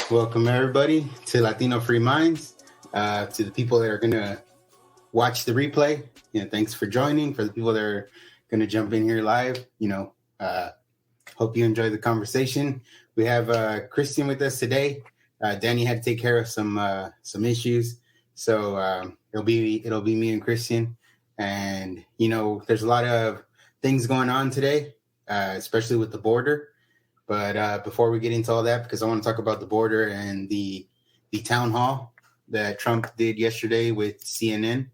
Welcome, everybody, to Latino Free Minds. To the people that are going to watch the replay, thanks for joining. For the people that are going to jump in here live, hope you enjoy the conversation. We have Christian with us today. Danny had to take care of some issues, so it'll be me and Christian. And there's a lot of things going on today, especially with the border. But before we get into all that, because I want to talk about the border and the town hall that Trump did yesterday with CNN.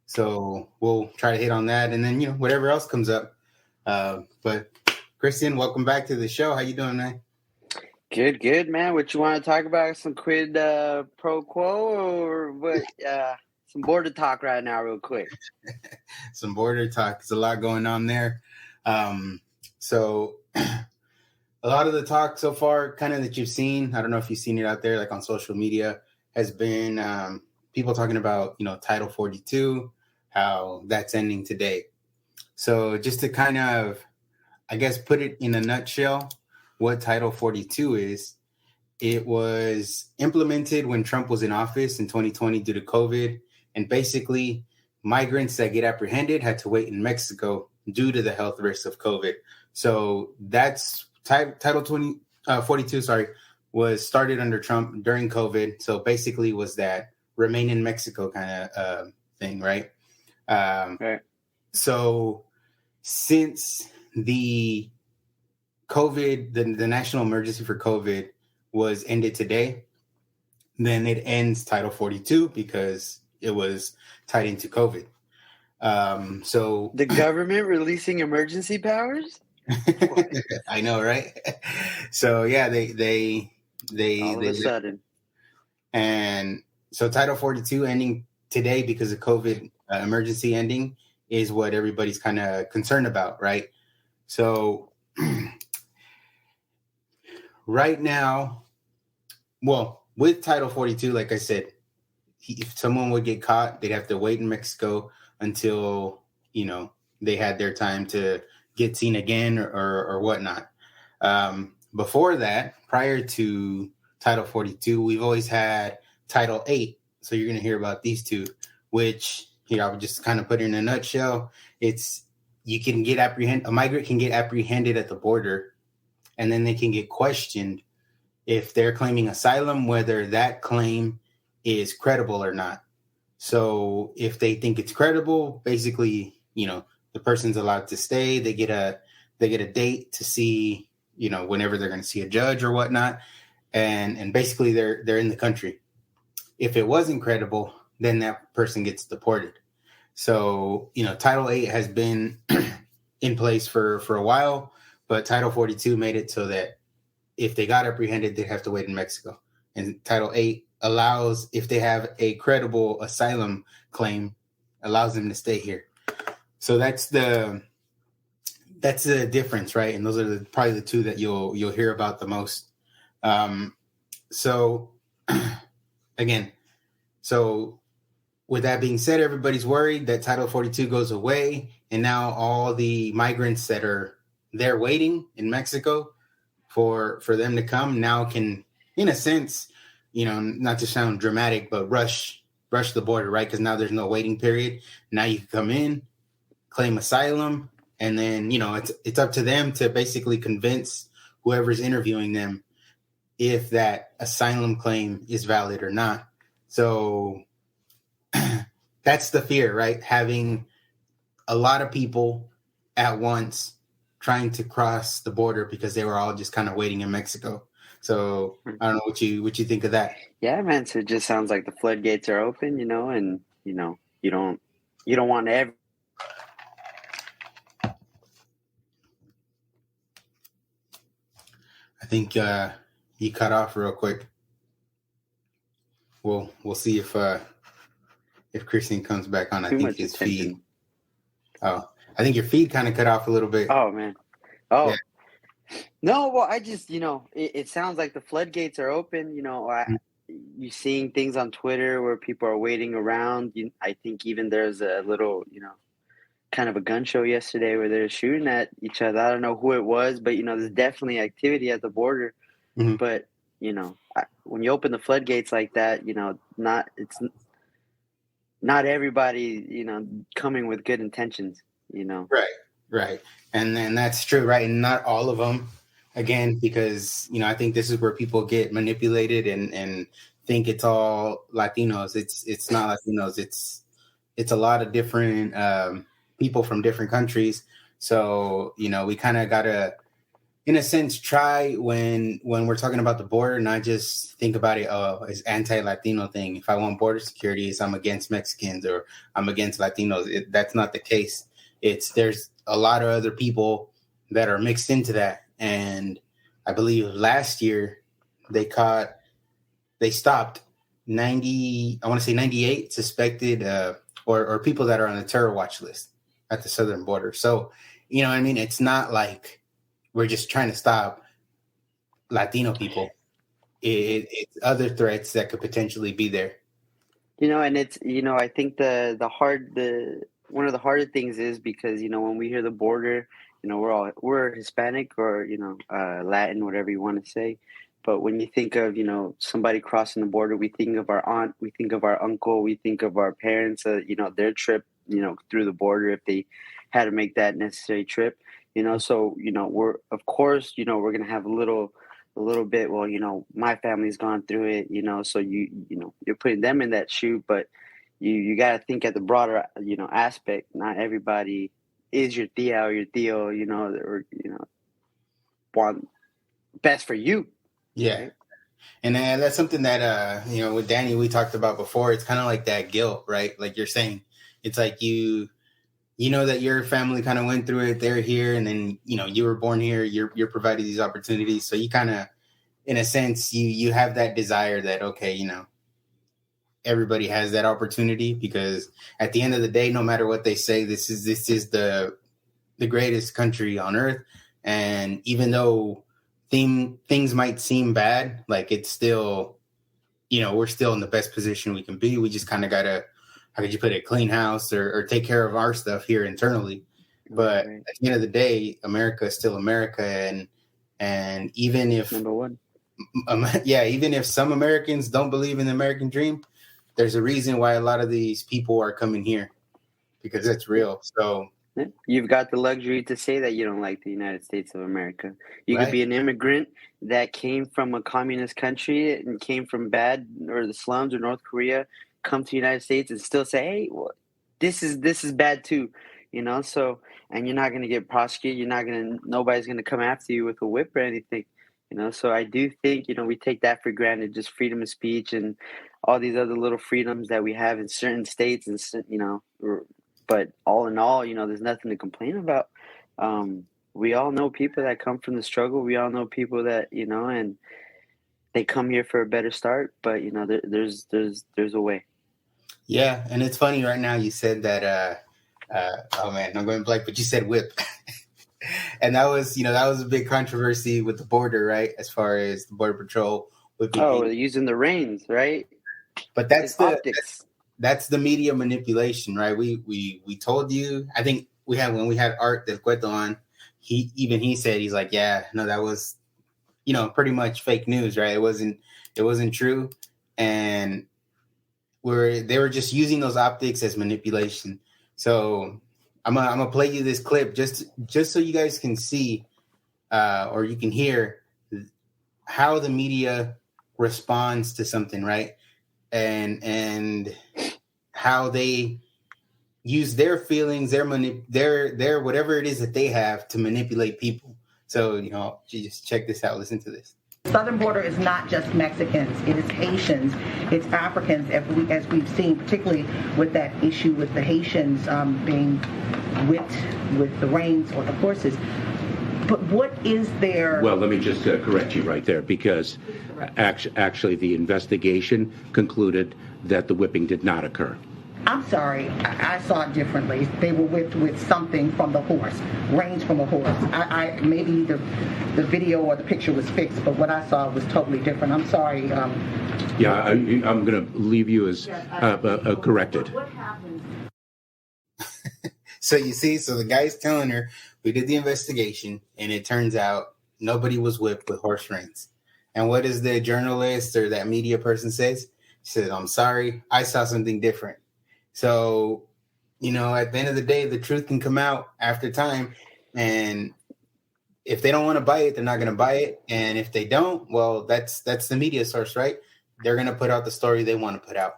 So we'll try to hit on that, and then whatever else comes up. But Christian, welcome back to the show. How you doing, man? Good, man. What you want to talk about? Some quid pro quo, or what? Some border talk right now, real quick. Some border talk. There's a lot going on there. So. A lot of the talk so far, kind of that you've seen, I don't know if you've seen it out there, like on social media, has been people talking about, Title 42, how that's ending today. So just to kind of, I guess, put it in a nutshell, what Title 42 is, it was implemented when Trump was in office in 2020 due to COVID. And basically, migrants that get apprehended had to wait in Mexico due to the health risks of COVID. So that's Title 42, was started under Trump during COVID. So basically was that remain in Mexico kind of thing, right? Right. So since the COVID, the national emergency for COVID was ended today, then it ends Title 42 because it was tied into COVID. So the government releasing emergency powers? I know, right? So yeah, they all of a sudden, and so Title 42 ending today because of COVID emergency ending is what everybody's kind of concerned about, right? So right now, well, with Title 42, like I said, if someone would get caught, they'd have to wait in Mexico until they had their time to get seen again or whatnot. Before that, prior to Title 42, we've always had Title 8. So you're going to hear about these two, which I would just kind of put in a nutshell. It's a migrant can get apprehended at the border, and then they can get questioned if they're claiming asylum, whether that claim is credible or not. So if they think it's credible, basically, the person's allowed to stay. They get a date to see, whenever they're going to see a judge or whatnot. And basically they're in the country. If it wasn't credible, then that person gets deported. So, Title 8 has been in place for a while, but Title 42 made it so that if they got apprehended, they'd have to wait in Mexico. And Title 8 allows, if they have a credible asylum claim, allows them to stay here. So that's the difference, right? And those are probably the two that you'll hear about the most. So again, with that being said, everybody's worried that Title 42 goes away, and now all the migrants that are there waiting in Mexico for them to come now can, in a sense, not to sound dramatic, but rush the border, right? Because now there's no waiting period. Now you can come in, claim asylum, and then it's up to them to basically convince whoever's interviewing them if that asylum claim is valid or not. So that's the fear, right? Having a lot of people at once trying to cross the border because they were all just kind of waiting in Mexico. So I don't know what you think of that. Yeah, man. So it just sounds like the floodgates are open, and you don't want to I think he cut off real quick. We'll see if Christian comes back on. I think his feed Oh, I think your feed kind of cut off a little bit. Oh man. Oh. Yeah. No, well, I just, it sounds like the floodgates are open. You seeing things on Twitter where people are waiting around. I think even there's a little, kind of a gun show yesterday where they're shooting at each other. I don't know who it was, but there's definitely activity at the border. Mm-hmm. But when you open the floodgates like that, not everybody, coming with good intentions. Right. And then that's true, right? And not all of them, again, because, I think this is where people get manipulated and think it's all Latinos. It's not Latinos. It's a lot of different people from different countries. So, we kind of got to, in a sense, try when we're talking about the border, not just think about it, it's anti-Latino thing. If I want border security, it's I'm against Mexicans or I'm against Latinos. That's not the case. There's a lot of other people that are mixed into that. And I believe last year they stopped 98 suspected or people that are on the terror watch list at the southern border. So, it's not like we're just trying to stop Latino people. It's other threats that could potentially be there. And it's, I think one of the harder things is because, when we hear the border, we're Hispanic or, Latin, whatever you want to say. But when you think of, somebody crossing the border, we think of our aunt, we think of our uncle, we think of our parents, their trip, through the border if they had to make that necessary trip, so, we're, of course, we're going to have a little bit, well, my family's gone through it, so you're putting them in that shoe, but you got to think at the broader, aspect. Not everybody is your tia or your tío, or, want best for you. Yeah. Right? And that's something that, with Danny, we talked about before. It's kind of like that guilt, right? Like you're saying, it's like you know that your family kind of went through it. They're here. And then, you were born here. You're provided these opportunities. So you kind of, in a sense, you have that desire that, okay, everybody has that opportunity, because at the end of the day, no matter what they say, this is the greatest country on earth. And even though things might seem bad, like it's still, we're still in the best position we can be. We just kind of got to, how could you put it, clean house or take care of our stuff here internally. But at the end of the day, America is still America. And even if, number one, even if some Americans don't believe in the American dream, there's a reason why a lot of these people are coming here, because it's real. So you've got the luxury to say that you don't like the United States of America. You could be an immigrant that came from a communist country and came from bad or the slums or North Korea, come to the United States and still say, hey, well, this is bad too, so, and you're not going to get prosecuted. Nobody's going to come after you with a whip or anything, so I do think, we take that for granted, just freedom of speech and all these other little freedoms that we have in certain states and, but all in all, there's nothing to complain about. We all know people that come from the struggle. We all know people that, and they come here for a better start, but there's a way. Yeah. And it's funny right now. You said that, oh man, I'm going blank, but you said whip. And that was a big controversy with the border, right? As far as the Border Patrol would be. Oh, using the reins, right? But that's the media manipulation, right? We told you. I think when we had Art Del Cueto on, he said, he's like, yeah, no, that was, pretty much fake news, right? It wasn't true, and they were just using those optics as manipulation. So I'm gonna play you this clip just so you guys can see, or you can hear how the media responds to something, right? And how they use their feelings, their whatever it is that they have to manipulate people. So, you just check this out. Listen to this. Southern border is not just Mexicans. It is Haitians. It's Africans, as we've seen, particularly with that issue with the Haitians being whipped with the reins or the horses. But what is there? Well, let me just correct you right there, because actually the investigation concluded that the whipping did not occur. I'm sorry, I saw it differently. They were whipped with something from the horse, reins from a horse. I maybe the video or the picture was fixed, but what I saw was totally different. I'm sorry. Yeah, I'm going to leave you as corrected. What happens? So you see, so the guy's telling her, we did the investigation, and it turns out nobody was whipped with horse reins. And what does the journalist or that media person says? She says, I'm sorry, I saw something different. So, at the end of the day, the truth can come out after time. And if they don't want to buy it, they're not going to buy it. And if they don't, well, that's the media source, right? They're going to put out the story they want to put out.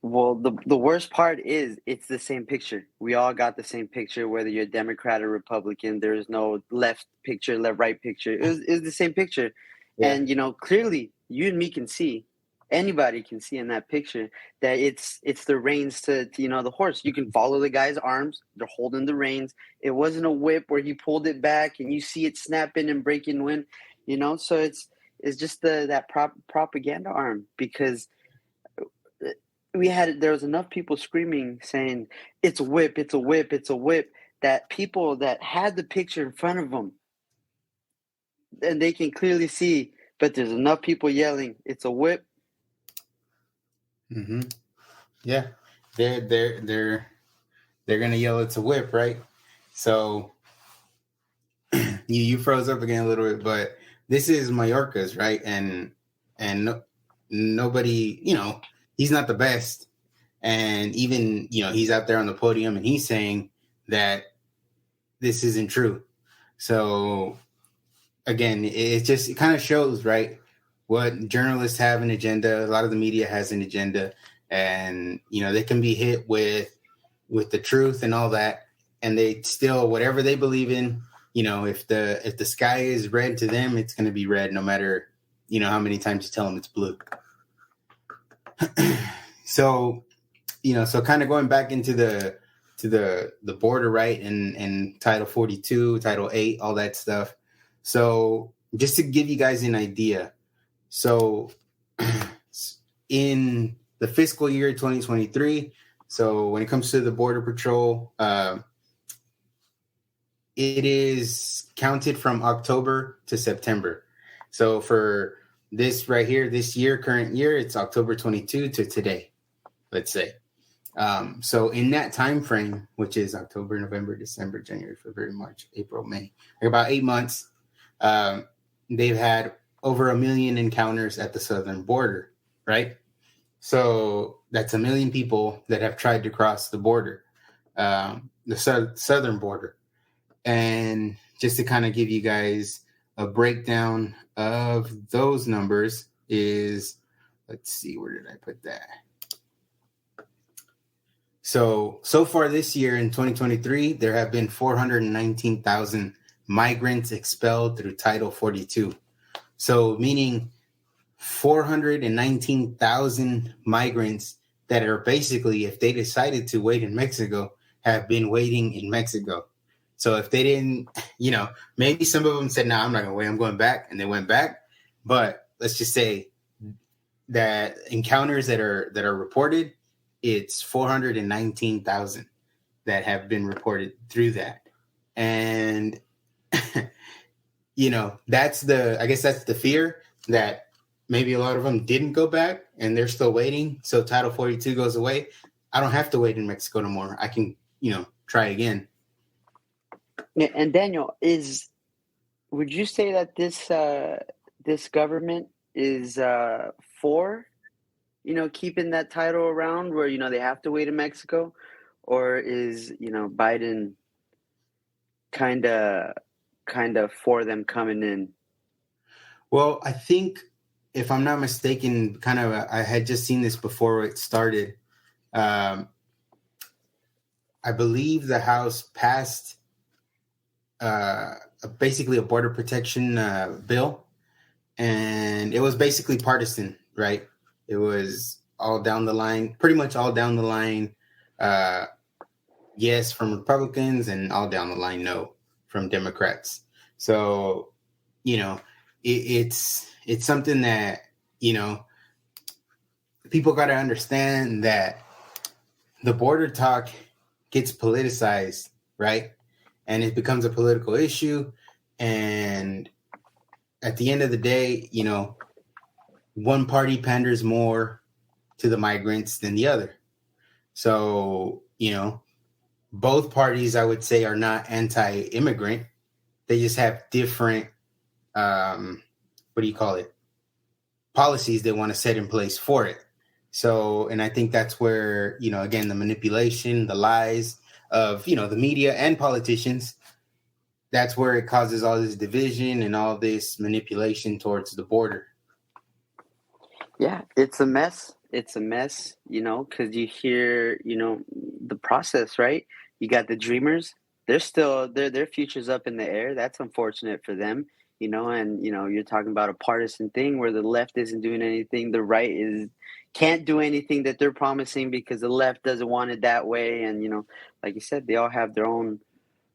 Well, the worst part is it's the same picture. We all got the same picture, whether you're Democrat or Republican. There's no left picture, left, right picture. It was the same picture. Yeah. And, clearly you and me can see, anybody can see in that picture that it's the reins to the horse. You can follow the guy's arms. They're holding the reins. It wasn't a whip where he pulled it back and you see it snapping and breaking wind, So it's just that propaganda arm, because there was enough people screaming saying it's a whip, it's a whip, it's a whip, that people that had the picture in front of them and they can clearly see, but there's enough people yelling it's a whip. Mm-hmm. Yeah, they're gonna yell it's a whip, right? So you froze up again a little bit, but this is Mayorkas, right? And nobody, he's not the best. And even, he's out there on the podium and he's saying that this isn't true. So again, it kind of shows, right, what journalists have an agenda. A lot of the media has an agenda, and, they can be hit with the truth and all that. And they still, whatever they believe in, if the sky is red to them, it's going to be red no matter, how many times you tell them it's blue. So, so kind of going back into the border, right, and Title 42, Title 8, all that stuff. So just to give you guys an idea, so in the fiscal year 2023, so when it comes to the Border Patrol, it is counted from October to September. So for this right here, this year, current year, it's October 22 to today, let's say. So in that time frame, which is October, November, December, January, February, March, April, May, about 8 months, they've had over 1 million encounters at the southern border, right? So that's 1 million people that have tried to cross the border, the southern border. And just to kind of give you guys a breakdown of those numbers is, let's see, where did I put that? So far this year in 2023, there have been 419,000 migrants expelled through Title 42. So meaning 419,000 migrants that are basically, if they decided to wait in Mexico, have been waiting in Mexico. So if they didn't, maybe some of them said, no, I'm not going to wait, I'm going back. And they went back. But let's just say that encounters that are reported, it's 419,000 that have been reported through that. And, that's the fear that maybe a lot of them didn't go back and they're still waiting. So Title 42 goes away. I don't have to wait in Mexico no more. I can, try again. And Daniel, would you say that this government is for, keeping that title around where, they have to wait in Mexico, or is, Biden kind of for them coming in? Well, I think, if I'm not mistaken, I had just seen this before it started. I believe the House passed basically a border protection bill, and it was basically partisan, right? It was all down the line, pretty much all down the line, yes from Republicans, and all down the line no from Democrats. So, it's something that, people got to understand that the border talk gets politicized, right? And it becomes a political issue. And at the end of the day, one party panders more to the migrants than the other. So, both parties, I would say, are not anti-immigrant. They just have different, policies they want to set in place for it. So, and I think that's where, again, the manipulation, the lies of, the media and politicians, that's where it causes all this division and all this manipulation towards the border. Yeah, it's a mess. It's a mess, because you hear, the process, right? You got the dreamers. They're still, their future's up in the air. That's unfortunate for them, and, you're talking about a partisan thing where the left isn't doing anything. The right can't do anything that they're promising because the left doesn't want it that way. And, like you said, they all have their own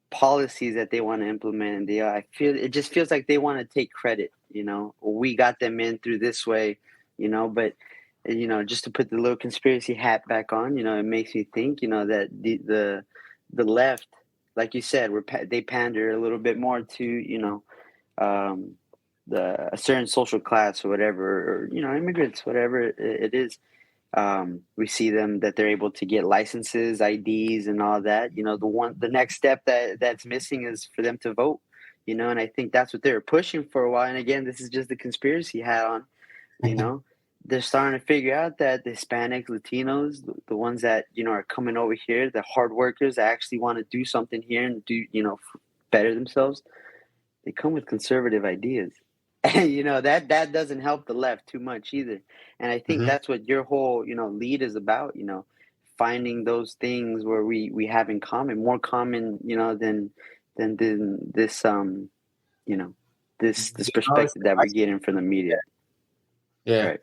policies that they want to implement. And it just feels like they want to take credit, we got them in through this way, but just to put the little conspiracy hat back on, it makes me think, that the left, like you said, they pander a little bit more to, a certain social class or whatever, or, immigrants, whatever it is. We see them that they're able to get licenses, IDs, and all that. The next step that's missing is for them to vote. And I think that's what they were pushing for a while. And again, this is just the conspiracy hat on. They're starting to figure out that the Hispanics, Latinos, the ones that, are coming over here, the hard workers that actually want to do something here and do, better themselves, they come with conservative ideas. And, that doesn't help the left too much either. And I think that's what your whole, lead is about, finding those things where we have in common, more common, than this, this perspective that we're getting from the media. Yeah. Right.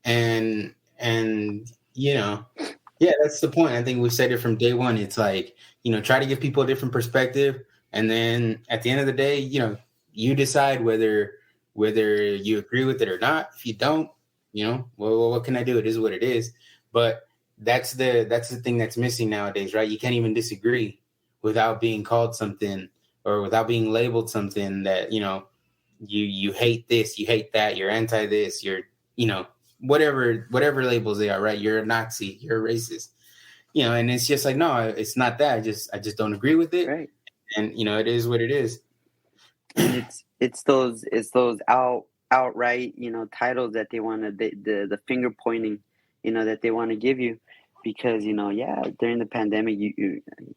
And that's the point. I think we said it from day one. It's like, try to give people a different perspective. And then at the end of the day, you decide whether you agree with it or not. If you don't, well, what can I do? It is what it is. But that's the thing that's missing nowadays, right? You can't even disagree without being called something or without being labeled something that, you hate this, you hate that, you're anti this, you're, whatever labels they are, right? You're a Nazi, you're a racist, and it's just like, no, it's not that. I just don't agree with it. Right. And, it is what it is. It's those outright, titles that they want to, the finger pointing, that they want to give you because, during the pandemic,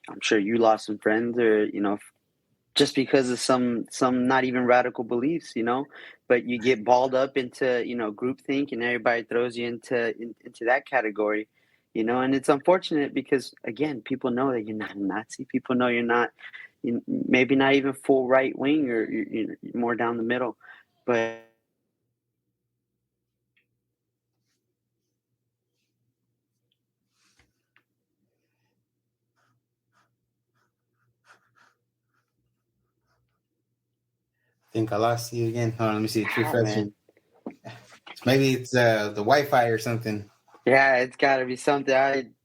I'm sure you lost some friends or, just because of some not even radical beliefs, but you get balled up into, groupthink and everybody throws you into that category, and it's unfortunate because, again, people know that you're not a Nazi. People know you're not, maybe not even full right wing or you're more down the middle, but I think I lost you again. Hold on, let me see. It's refreshing. Maybe it's the Wi-Fi or something. Yeah, it's got to be something.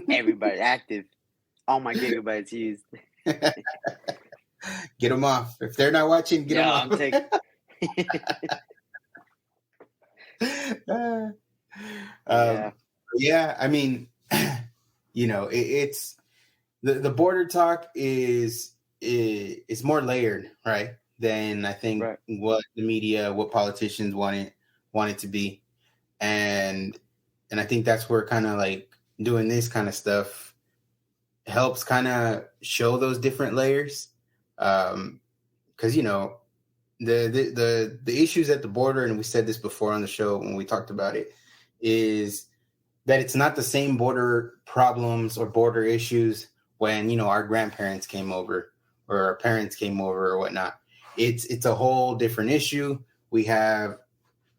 Everybody active. All my gigabytes used. Get them off. If they're not watching, get them off. I'm taking. Yeah, I mean, it's the border talk is more layered, right? Than I think what the media, what politicians want it to be, and I think that's where kind of like doing this kind of stuff helps kind of show those different layers, because the issues at the border, and we said this before on the show when we talked about it, is that it's not the same border problems or border issues when our grandparents came over or our parents came over or whatnot. It's a whole different issue. We have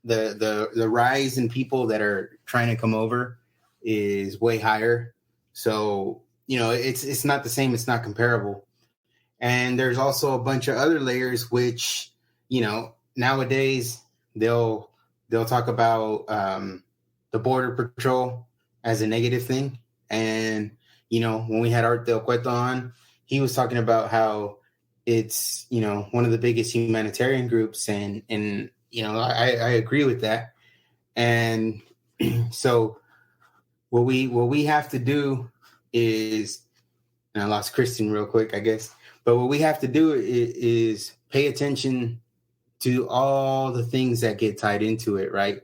the rise in people that are trying to come over is way higher. So, it's not the same. It's not comparable. And there's also a bunch of other layers, which, nowadays they'll talk about the border patrol as a negative thing. And, when we had Art Del Cueto on, he was talking about how it's, one of the biggest humanitarian groups. And I agree with that. And so what we have to do is, and I lost Kristen real quick, I guess, but what we have to do is pay attention to all the things that get tied into it, right?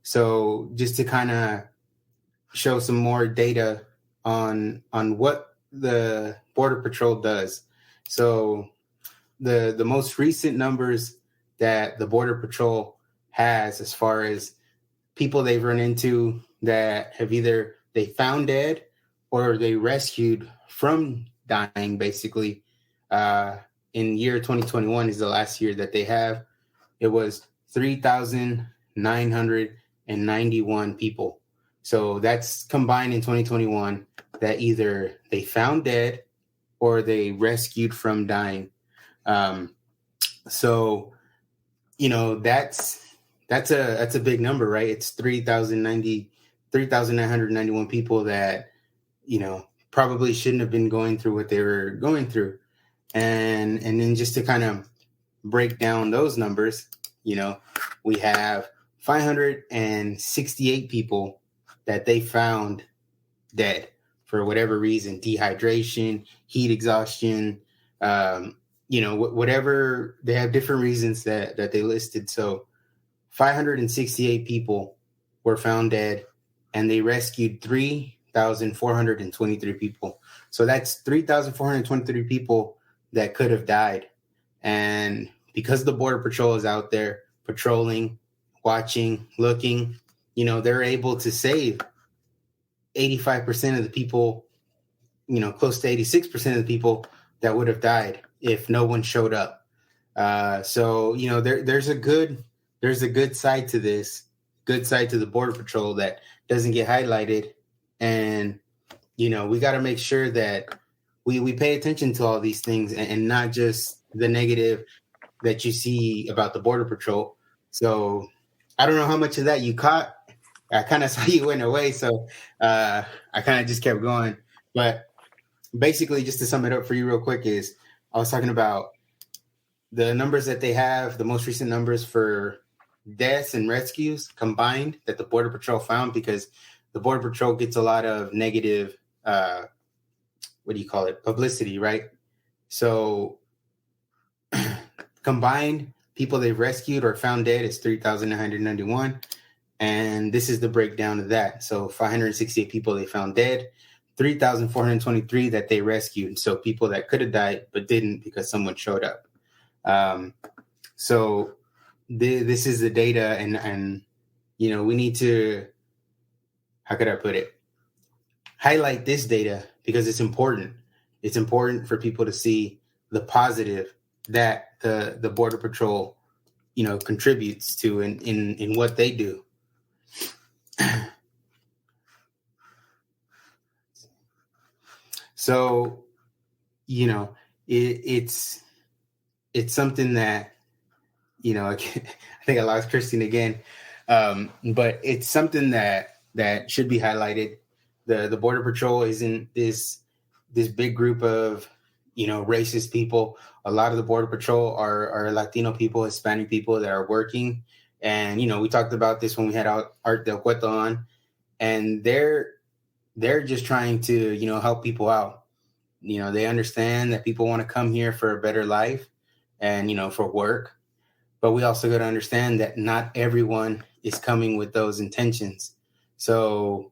So just to kind of show some more data on what the Border Patrol does. So the most recent numbers that the Border Patrol has, as far as people they've run into that have either they found dead or they rescued from dying, basically, in year 2021 is the last year that they have. It was 3,991 people. So that's combined in 2021 that either they found dead or they rescued from dying. So, that's a big number, right? It's 3,991 people that, probably shouldn't have been going through what they were going through. And then just to kind of break down those numbers, we have 568 people that they found dead for whatever reason, dehydration, heat exhaustion, whatever. They have different reasons that they listed. So 568 people were found dead, and they rescued 3,423 people. So that's 3,423 people that could have died. And because the Border Patrol is out there patrolling, watching, looking, they're able to save 85% of the people, close to 86% of the people that would have died if no one showed up. So, there's a good side to this, good side to the Border Patrol that doesn't get highlighted. And, we got to make sure that we pay attention to all these things and not just the negative that you see about the Border Patrol. So I don't know how much of that you caught. I kind of saw you went away, so I kind of just kept going. But basically, just to sum it up for you real quick, is I was talking about the numbers that they have, the most recent numbers for deaths and rescues combined that the Border Patrol found, because the Border Patrol gets a lot of negative, publicity, right? So combined, people they've rescued or found dead is 3,991. And this is the breakdown of that. So 568 people they found dead, 3,423 that they rescued. So people that could have died but didn't because someone showed up. So this is the data, and we need to, how could I put it, highlight this data because it's important. It's important for people to see the positive that the Border Patrol, contributes to in what they do. So, it's something that, I think I lost Christine again. But it's something that should be highlighted. The Border Patrol isn't this big group of, racist people. A lot of the Border Patrol are Latino people, Hispanic people that are working. And, we talked about this when we had Art Del Cueto on, and they're just trying to, help people out. They understand that people want to come here for a better life and, for work. But we also got to understand that not everyone is coming with those intentions. So,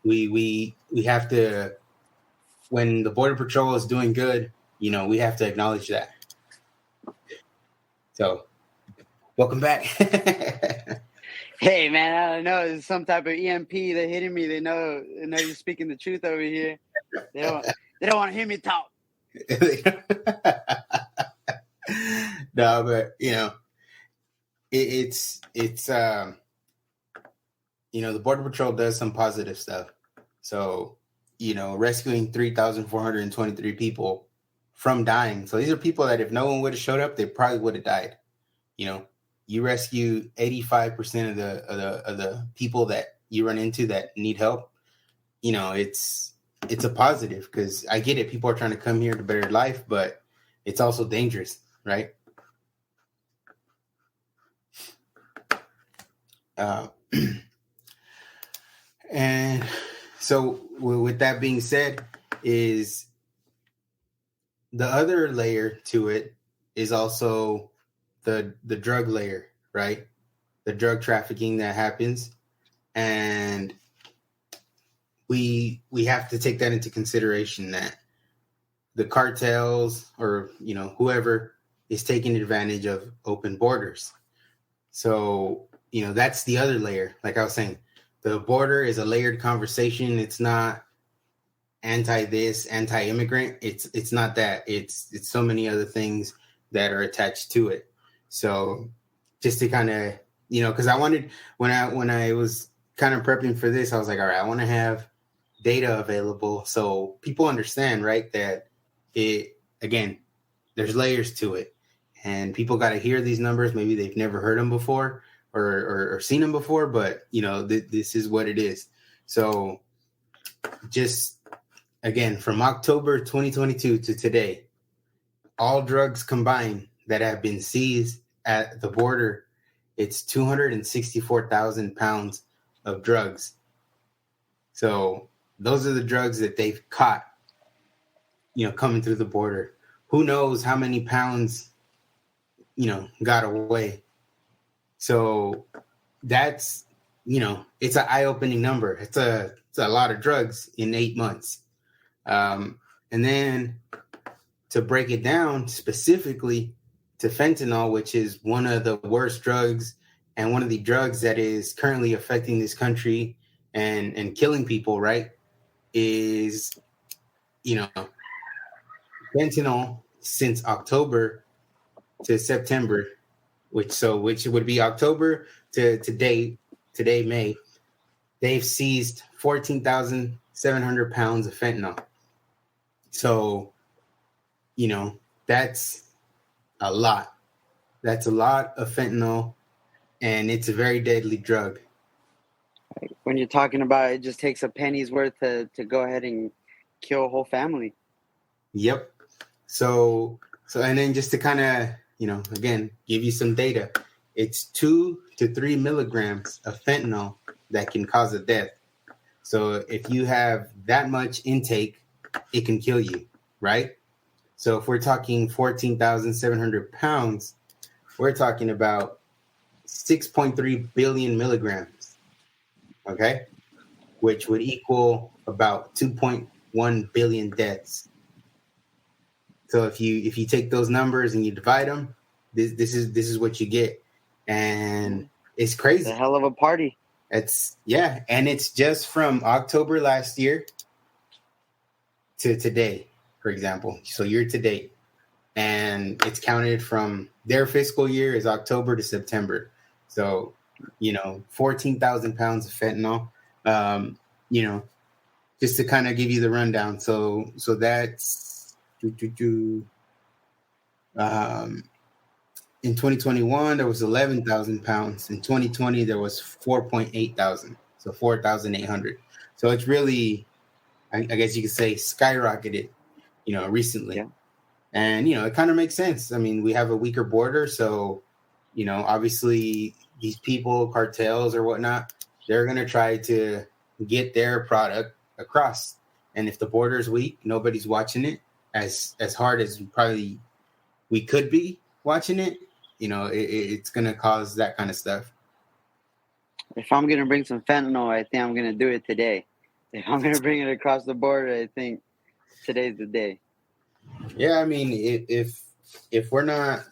we have to, when the Border Patrol is doing good, we have to acknowledge that. So, welcome back. Hey, man, I don't know. It's some type of EMP. They're hitting me. They know you're speaking the truth over here. They don't want to hear me talk. No, but it's the Border Patrol does some positive stuff. So, rescuing 3,423 people from dying. So these are people that if no one would have showed up, they probably would have died. You rescue 85% of the people that you run into that need help, you know, it's a positive, because I get it. People are trying to come here to better life, but it's also dangerous, right? And so with that being said, is the other layer to it is also the drug layer, right? The drug trafficking that happens. And we have to take that into consideration, that the cartels, or, you know, whoever is taking advantage of open borders. So, you know, that's the other layer. Like I was saying, the border is a layered conversation. It's not anti this, anti-immigrant. It's not that. It's so many other things that are attached to it. So just to kind of, you know, because I wanted, when I was kind of prepping for this, I was like, all right, I want to have data available so people understand, right, that it, again, there's layers to it, and people got to hear these numbers. Maybe they've never heard them before or seen them before, but, you know, this is what it is. So just, again, from October 2022 to today, all drugs combined that have been seized at the border, it's 264,000 pounds of drugs. So those are the drugs that they've caught, you know, coming through the border. Who knows how many pounds, you know, got away. So that's, you know, it's an eye-opening number. It's a lot of drugs in 8 months. And then to break it down specifically to fentanyl, which is one of the worst drugs and one of the drugs that is currently affecting this country and killing people, right, is, you know, fentanyl since October to September, which would be October to today, May, they've seized 14,700 pounds of fentanyl. So, you know, that's a lot. That's a lot of fentanyl, and it's a very deadly drug. When you're talking about it just takes a penny's worth to go ahead and kill a whole family. Yep. So and then just to kind of, you know, again, give you some data, it's 2 to 3 milligrams of fentanyl that can cause a death. So if you have that much intake, it can kill you, right? So if we're talking 14,700 pounds, we're talking about 6.3 billion milligrams, okay? Which would equal about 2.1 billion deaths. So if you take those numbers and you divide them, this is what you get. And it's crazy. It's a hell of a party. And it's just from October last year to today, for example. So year to date. And it's counted from their fiscal year is October to September. So, you know, 14,000 pounds of fentanyl. You know, just to kind of give you the rundown. So that's in 2021, there was 11,000 pounds. In 2020, there was 4.8 thousand. So 4,800. So it's really, I guess you could say, skyrocketed, you know, recently. Yeah. And, you know, it kind of makes sense. I mean, we have a weaker border. So, you know, obviously these people, cartels or whatnot, they're going to try to get their product across. And if the border is weak, nobody's watching it as hard as probably we could be watching it. You know, it's going to cause that kind of stuff. If I'm going to bring some fentanyl, I think I'm going to do it today. If I'm going to bring it across the border, I think today's the day. Yeah, I mean, if we're not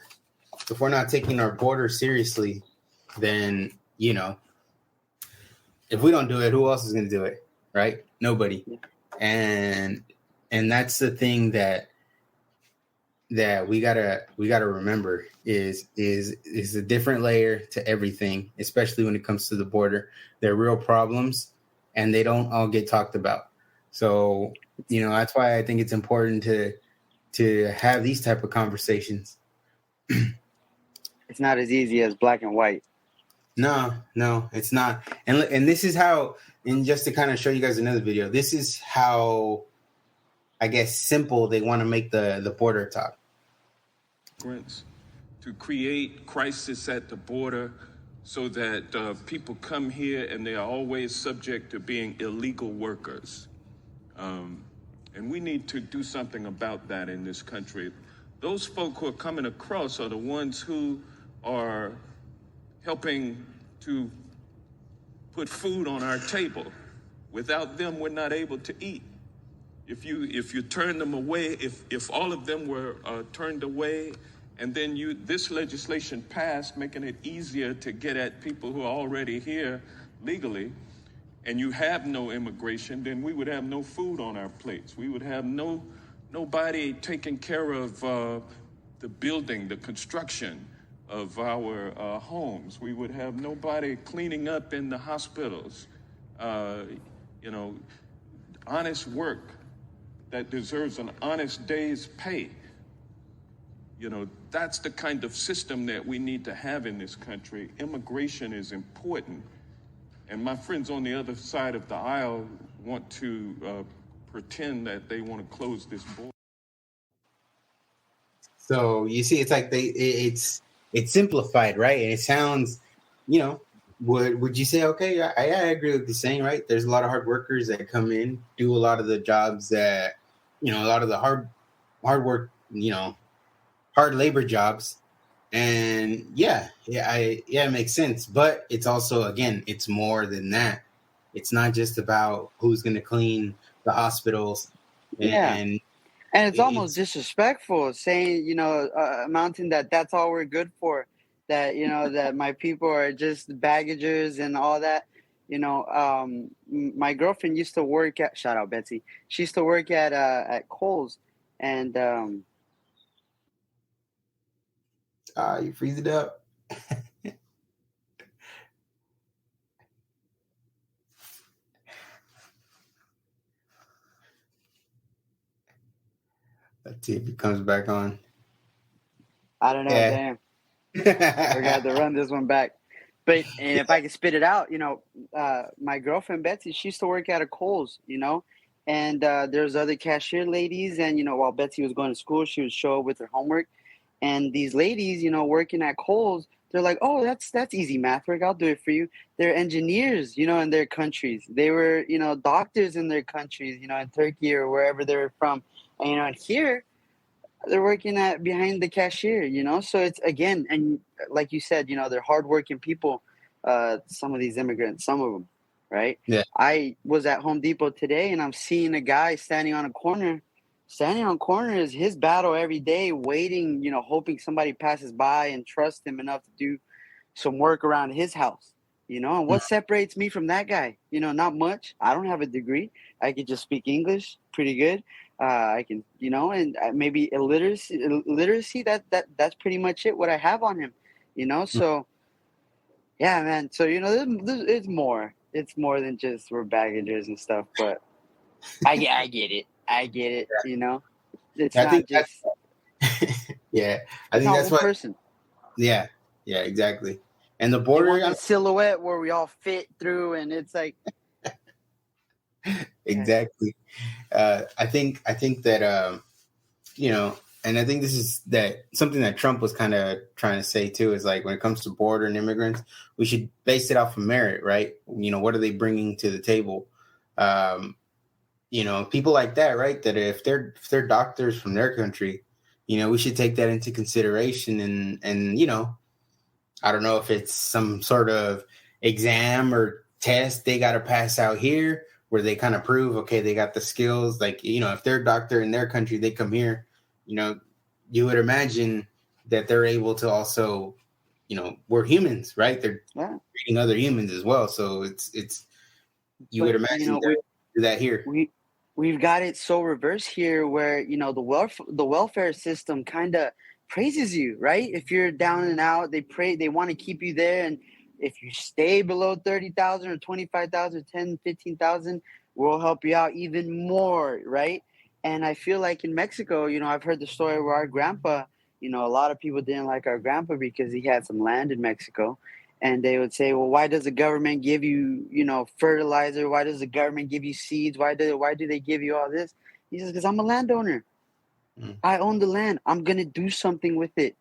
taking our border seriously, then, you know, if we don't do it, who else is going to do it, right? Nobody. Yeah. And that's the thing that we gotta remember is a different layer to everything, especially when it comes to the border. They're real problems, and they don't all get talked about. So, you know, that's why I think it's important to have these type of conversations. It's not as easy as black and white. No, it's not. And this is how, and just to kind of show you guys another video, this is how, I guess, simple they want to make the border talk. To create crisis at the border so that people come here and they are always subject to being illegal workers. And we need to do something about that in this country. Those folk who are coming across are the ones who are helping to put food on our table. Without them, we're not able to eat. If you turn them away, if all of them were turned away, and then this legislation passed, making it easier to get at people who are already here legally, and you have no immigration, then we would have no food on our plates. We would have nobody taking care of the building, the construction of our homes. We would have nobody cleaning up in the hospitals. Honest work that deserves an honest day's pay. That's the kind of system that we need to have in this country. Immigration is important. And my friends on the other side of the aisle want to pretend that they want to close this border. So you see, it's like it's simplified, right? And it sounds, would you say, okay, I agree with the saying, right? There's a lot of hard workers that come in, do a lot of the jobs that, a lot of the hard work, hard labor jobs. And it makes sense. But it's also, again, it's more than that. It's not just about who's going to clean the hospitals. And it's almost disrespectful saying, amounting that's all we're good for. That, that my people are just baggagers and all that. My girlfriend used to work at, shout out Betsy. She used to work at Kohl's, and you freeze it up. Let's see if it comes back on. I don't know. Damn. Forgot to run this one back. But and if I can spit it out, my girlfriend Betsy, she used to work at a Kohl's, and there's other cashier ladies, and while Betsy was going to school, she would show up with her homework, and these ladies, working at Kohl's, they're like, oh, that's easy math work, I'll do it for you. They're engineers, in their countries. They were, doctors in their countries, in Turkey or wherever they were from, and here they're working behind the cashier, so it's, again, and like you said, they're hardworking people, some of these immigrants, some of them, right? Yeah. I was at Home Depot today, and I'm seeing a guy standing on corner is his battle every day, waiting, hoping somebody passes by and trust him enough to do some work around his house, and what separates me from that guy? Not much. I don't have a degree. I can just speak English pretty good. I can, and maybe literacy. That's pretty much it. What I have on him, So, yeah, man. So it's more. It's more than just we're baggagers and stuff. But I get it. It's not just. Yeah, I think that's what. Person. Yeah, exactly. And the border silhouette where we all fit through, and it's like. Exactly. I think that and I think this is something that Trump was kind of trying to say too, is like when it comes to border and immigrants, we should base it off of merit, right? What are they bringing to the table? People like that, right? That if they're doctors from their country, we should take that into consideration. And I don't know if it's some sort of exam or test they got to pass out here, where they kind of prove, okay, they got the skills. Like, if they're a doctor in their country, they come here, you would imagine that they're able to also, we're humans, right? They're treating other humans as well. So would imagine do that here. We've got it so reverse here where, the welfare system kind of praises you, right? If you're down and out, they want to keep you there. And if you stay below 30,000 or 25,000, 10, 15,000, we'll help you out even more, right? And I feel like in Mexico, I've heard the story where our grandpa, a lot of people didn't like our grandpa because he had some land in Mexico. and they would say, well, why does the government give you, fertilizer? Why does the government give you seeds? Why do they give you all this? He says, because I'm a landowner. I own the land. I'm going to do something with it.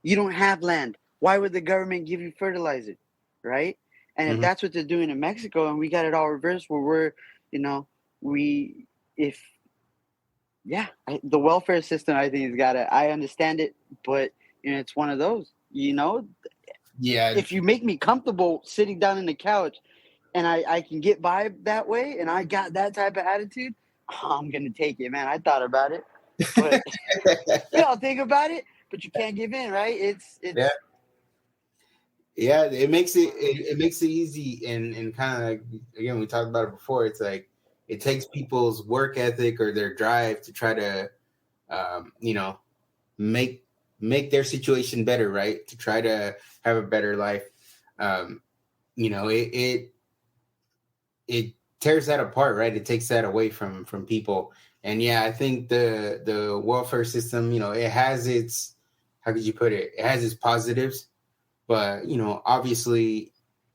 You don't have land. Why would the government give you fertilizer? Right? And if that's what they're doing in Mexico, and we got it all reversed where we're, the welfare system, I think, has got it. I understand it, but, it's one of those, Yeah. If you make me comfortable sitting down in the couch and I can get by that way and I got that type of attitude, I'm going to take it, man. I thought about it. But think about it, but you can't give in, right? It's yeah, it makes it easy and kind of like, again, we talked about it before. It's like it takes people's work ethic or their drive to try to make their situation better, right? To try to have a better life. It tears that apart, right? It takes that away from people. And yeah, I think the welfare system, it has its, how could you put it? It has its positives, but obviously,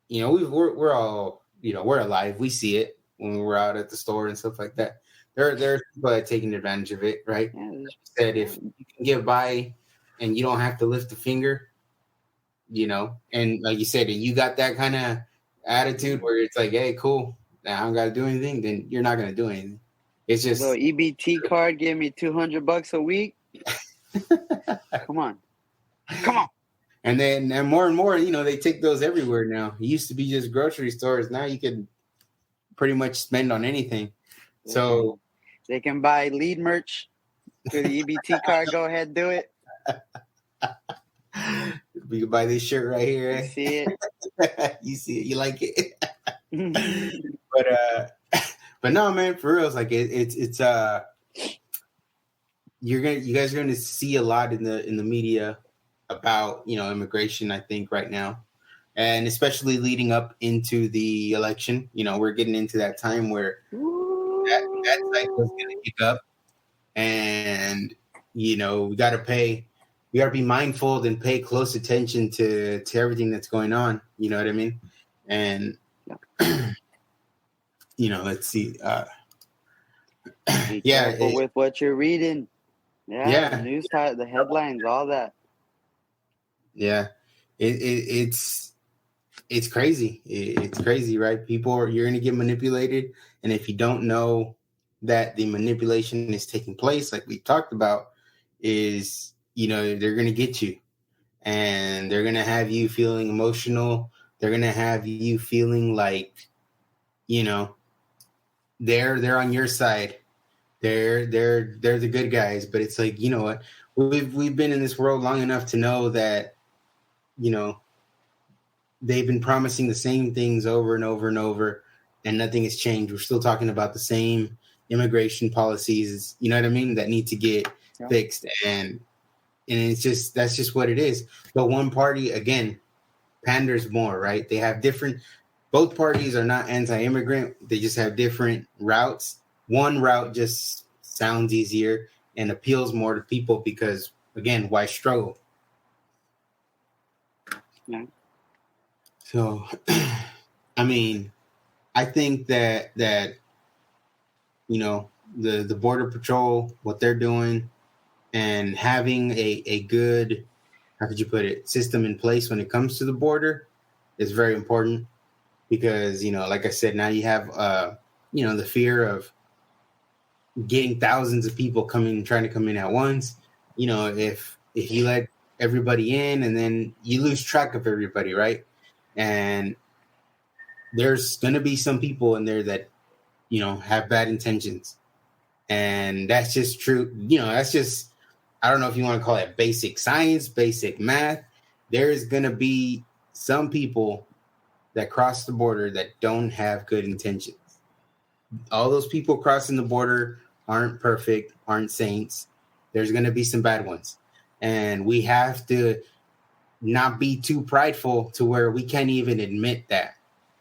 we're all, we're alive. We see it when we're out at the store and stuff like that. There are people that are taking advantage of it, right? Yeah. Like you said, if you can get by and you don't have to lift a finger, and like you said, and you got that kind of attitude where it's like, hey, cool, now I don't got to do anything, then you're not going to do anything. It's just so EBT card gave me $200 a week. Come on. And then more and more, they take those everywhere now. It used to be just grocery stores. Now you can pretty much spend on anything. So they can buy lead merch through the EBT card. Go ahead, do it. We can buy this shirt right here. You see it. You see it. You like it. But no, man, for real, it's like it's you guys are gonna see a lot in the media about immigration, I think, right now, and especially leading up into the election. We're getting into that time where that cycle is gonna kick up, and we gotta be mindful and pay close attention to everything that's going on. You know what I mean? And let's see. Be careful with what you're reading. Yeah. The news, the headlines, all that. Yeah, it's crazy. It's crazy, right? You're gonna get manipulated, and if you don't know that the manipulation is taking place, like we talked about, is they're gonna get you, and they're gonna have you feeling emotional. They're gonna have you feeling like, they're on your side. They're the good guys, but it's like, what? We've been in this world long enough to know that, they've been promising the same things over and over and over, and nothing has changed. We're still talking about the same immigration policies, you know what I mean, that need to get fixed, and that's just what it is. But one party, again, panders more, right? They have both parties are not anti-immigrant. They just have different routes. One route just sounds easier and appeals more to people because, again, why struggle? Yeah. So, I mean, I think that the Border Patrol, what they're doing, and having a good, how could you put it, system in place when it comes to the border is very important because, like I said, now you have, the fear of getting thousands of people trying to come in at once. If you let everybody in and then you lose track of everybody, right? And there's going to be some people in there that, have bad intentions. And that's just true. That's just, I don't know if you want to call it basic science, basic math. There's going to be some people that cross the border that don't have good intentions. All those people crossing the border aren't perfect, aren't saints. There's going to be some bad ones. And we have to not be too prideful to where we can't even admit that.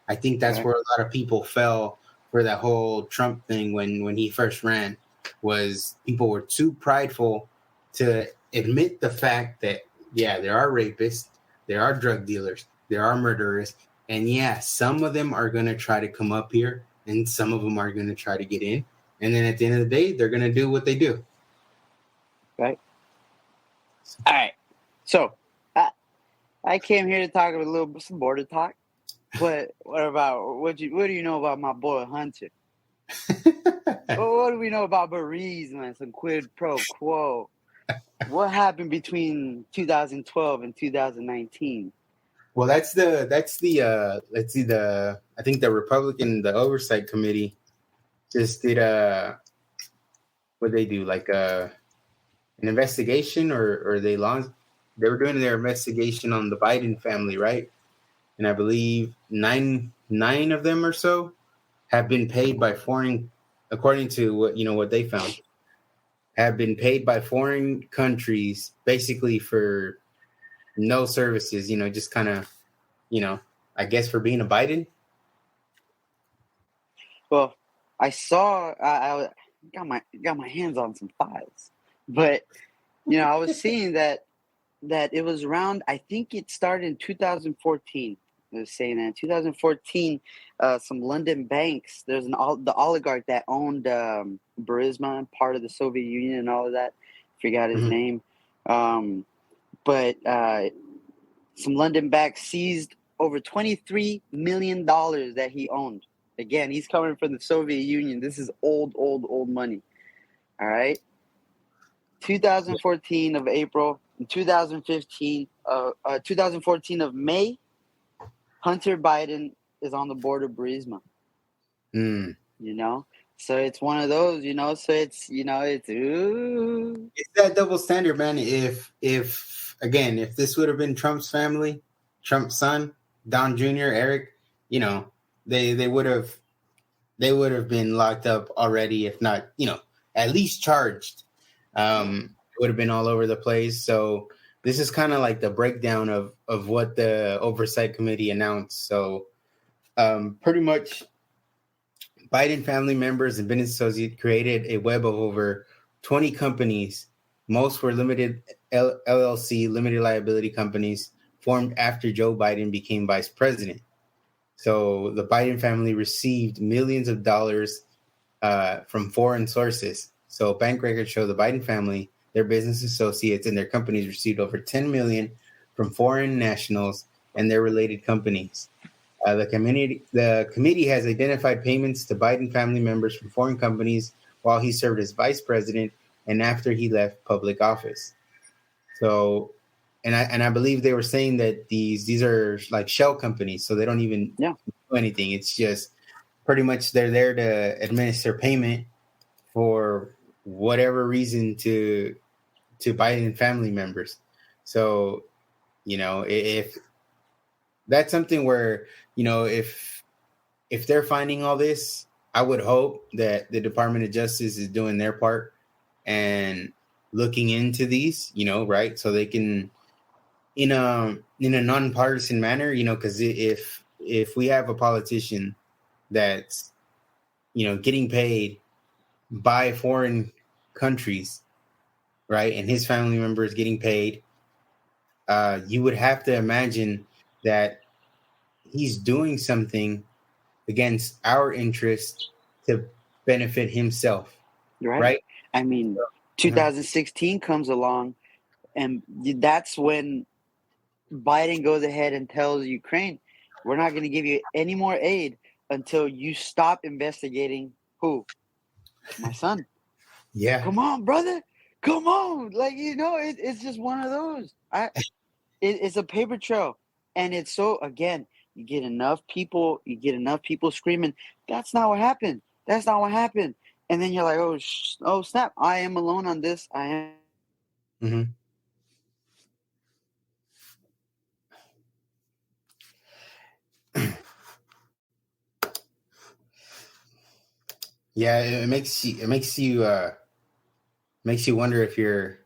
I think that's where a lot of people fell for that whole Trump thing when he first ran, was people were too prideful to admit the fact that, yeah, there are rapists, there are drug dealers, there are murderers, and yeah, some of them are going to try to come up here, and some of them are going to try to get in, and then at the end of the day, they're going to do what they do. Right. All right. So I came here to talk about some border talk. But what do you know about my boy Hunter? What do we know about Reyes, man? Some quid pro quo. What happened between 2012 and 2019? Well, I think the Oversight Committee just did what they do, like an investigation, or they were doing their investigation on the Biden family, right? And I believe nine of them or so have been paid by foreign, according to what they found, have been paid by foreign countries basically for no services, just kind of, I guess for being a Biden. Well, I saw I got my hands on some files, but I was seeing that it was around. I think it started in 2014. It was saying that in 2014, some London banks. There's the oligarch that owned Burisma, part of the Soviet Union, and all of that. Forgot his name, but some London banks seized over $23 million that he owned. Again, he's coming from the Soviet Union. This is old money. All right. 2014 of April, 2014 of May, Hunter Biden is on the board of Burisma. So it's one of those, so it's ooh. It's that double standard, man. If this would have been Trump's family, Trump's son, Don Jr., Eric, they would have been locked up already, if not, at least charged. It would have been all over the place. So this is kind of like the breakdown of what the Oversight Committee announced. So pretty much Biden family members and business associates created a web of over 20 companies. Most were limited LLC, limited liability companies formed after Joe Biden became vice president. So the Biden family received millions of dollars from foreign sources. So bank records show the Biden family, their business associates, and their companies received over $10 million from foreign nationals and their related companies. The committee has identified payments to Biden family members from foreign companies while he served as vice president and after he left public office. So, and I believe they were saying that these are like shell companies, so they don't even do anything. It's just pretty much they're there to administer payment for whatever reason to Biden family members. So, if that's something where, if they're finding all this, I would hope that the Department of Justice is doing their part and looking into these, right? So they can, in a nonpartisan manner, because if we have a politician that's, getting paid by foreign countries, right, and his family members getting paid, you would have to imagine that he's doing something against our interest to benefit himself, right? I mean, 2016 comes along, and that's when Biden goes ahead and tells Ukraine, we're not going to give you any more aid until you stop investigating who? My son. Yeah. Come on, brother. Come on. It's just one of those. It's a paper trail. And it's so, again, you get enough people screaming, that's not what happened. That's not what happened. And then you're like, oh snap, I am alone on this. I am. Mm-hmm. Yeah, it makes you wonder if you're,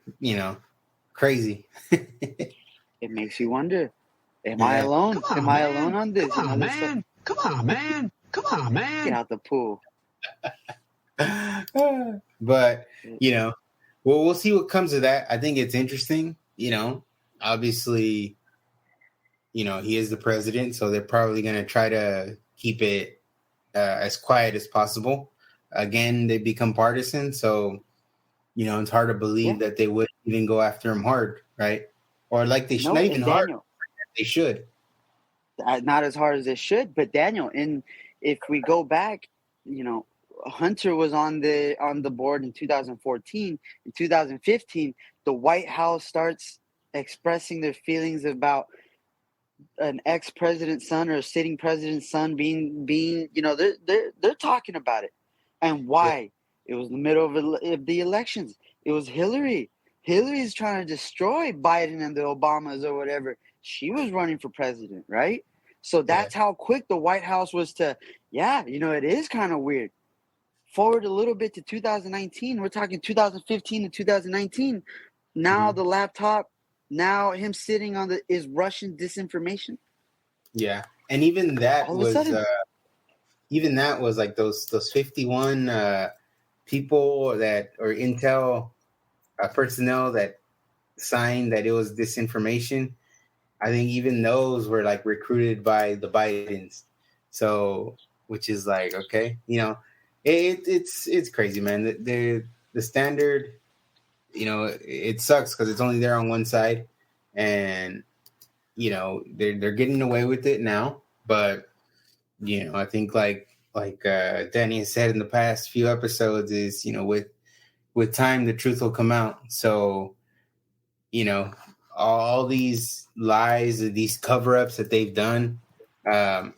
crazy. It makes you wonder, am I alone? Am I alone on this? Come on, man. Come on, man. Get out the pool. But, we'll see what comes of that. I think it's interesting, obviously, he is the president, so they're probably going to try to keep it as quiet as possible. Again, they become partisan, so it's hard to believe that they would even go after him hard, right? Or like they should, not even hard. They should. Not as hard as they should, but Daniel, if we go back, Hunter was on the board in 2014. In 2015, the White House starts expressing their feelings about an ex-president's son or a sitting president's son being they're talking about it. And why? It was in the middle of the elections. It was Hillary. Hillary's trying to destroy Biden and the Obamas or whatever. She was running for president, right? So that's how quick the White House was to, it is kind of weird. Forward a little bit to 2019. We're talking 2015 to 2019. Now the laptop, now him sitting on is Russian disinformation. Yeah. And even that was like those 51 people that, or intel personnel that signed that it was disinformation. I think even those were like recruited by the Bidens. So, which is like, okay, it's crazy, man. The standard, it sucks because it's only there on one side, and they're getting away with it now. But I think like Danny has said in the past few episodes is with time the truth will come out. So all these lies, these cover-ups that they've done, the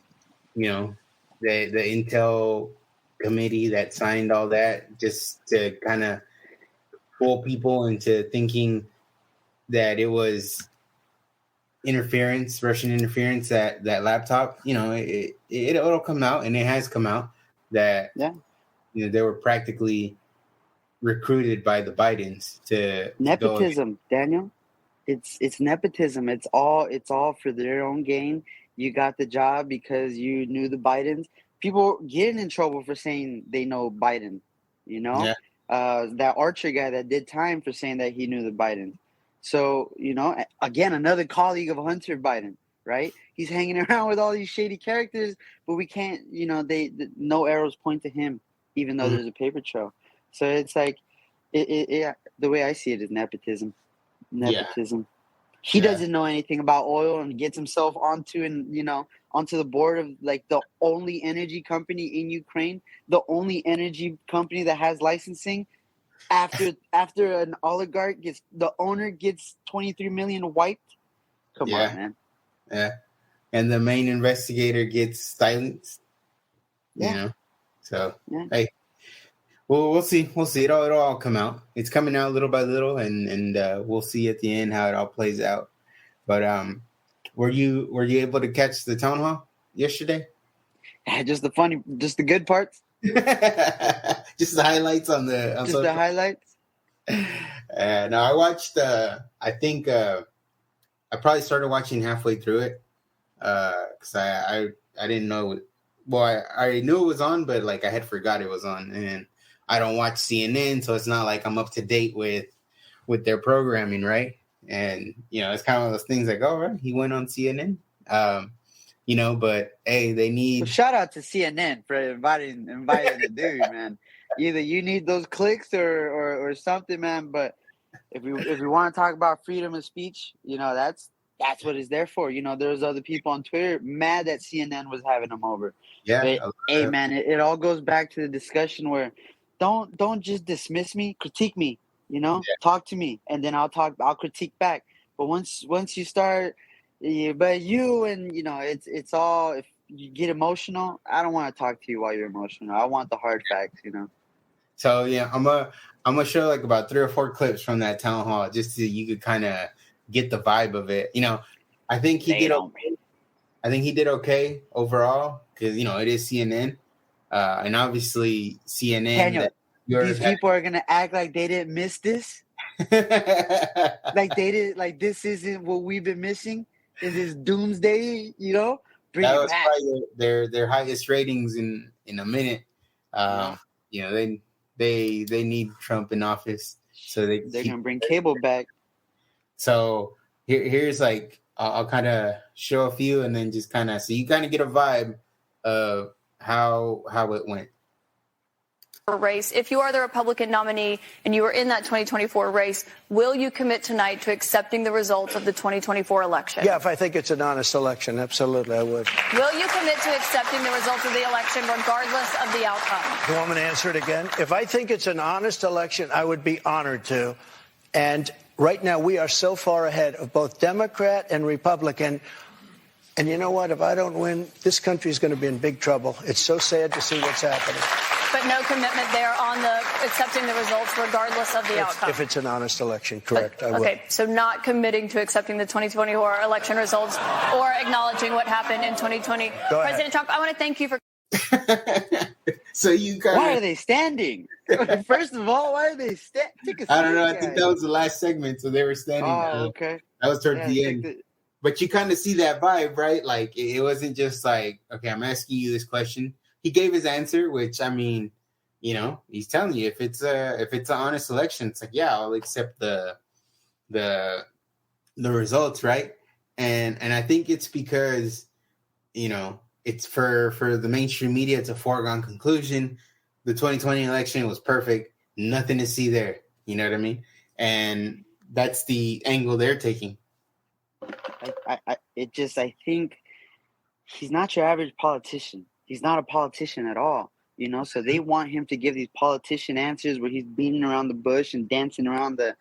intel committee that signed all that just to kind of fool people into thinking that it was Russian interference, that laptop, it'll come out, and it has come out that they were practically recruited by the Bidens to nepotism, Daniel. It's nepotism. It's all for their own gain. You got the job because you knew the Bidens. People getting in trouble for saying they know Biden, that Archer guy that did time for saying that he knew the Bidens. So, again, another colleague of Hunter Biden, right? He's hanging around with all these shady characters, but we can't, no arrows point to him, even though there's a paper trail. So it's like, the way I see it is nepotism. He doesn't know anything about oil and gets himself onto the board of like the only energy company in Ukraine, the only energy company that has licensing. After an oligarch the owner gets 23 million wiped. Come on, man. Yeah. And the main investigator gets silenced. So hey. Well, we'll see. It'll all come out. It's coming out little by little, and we'll see at the end how it all plays out. But were you able to catch the town hall yesterday? Just the good parts. Just the highlights on the. The highlights. No, I watched. I think I probably started watching halfway through it because I didn't know. Well, I knew it was on, but like I had forgot it was on, and I don't watch CNN, so it's not like I'm up to date with their programming, right? And it's kind of one of those things like, oh, right, he went on CNN, but hey, they need. Well, shout out to CNN for inviting the dude, man. Either you need those clicks or something, man. But if we want to talk about freedom of speech, that's what it's there for. There's other people on Twitter mad that CNN was having them over. Yeah. But, hey, man, it all goes back to the discussion where don't just dismiss me, critique me. Talk to me, and then I'll critique back. But once you start, it's all, if you get emotional, I don't want to talk to you while you're emotional. I want the hard facts, So yeah, I'm gonna show like about 3 or 4 clips from that town hall just so you could kind of get the vibe of it. I think he did okay. I think he did okay overall because it is CNN, and obviously CNN. Daniel, these people are gonna act like they didn't miss this, like they did. Like this isn't what we've been missing in this doomsday. Bring that it was back. Probably their highest ratings in a minute. They need Trump in office, so they're gonna bring cable back. So here's like I'll kind of show a few, and then just kind of so you kind of get a vibe of how it went. Race. If you are the Republican nominee and you are in that 2024 race, will you commit tonight to accepting the results of the 2024 election? Yeah, if I think it's an honest election, absolutely, I would. Will you commit to accepting the results of the election regardless of the outcome? Do you want me to answer it again? If I think it's an honest election, I would be honored to. And right now, we are so far ahead of both Democrat and Republican. And you know what? If I don't win, this country is going to be in big trouble. It's so sad to see what's happening. But no commitment there on the accepting the results regardless of the outcome. If it's an honest election, correct, I will. Okay, so not committing to accepting the 2024 election results or acknowledging what happened in 2020. President Trump, I want to thank you for... So you kind Why are they standing? First of all, why are they standing? I don't know. I think that was the last segment, so they were standing. Oh, okay. That was towards the end. But you kind of see that vibe, right? Like, it wasn't just like, okay, I'm asking you this question. He gave his answer, which, I mean, you know, he's telling you if it's an honest election, it's like, yeah, I'll accept the results, right? And I think it's because, you know, it's for the mainstream media, it's a foregone conclusion. The 2020 election was perfect. Nothing to see there. You know what I mean? And that's the angle they're taking. I think he's not your average politician. He's not a politician at all, you know. So they want him to give these politician answers where he's beating around the bush and dancing around the,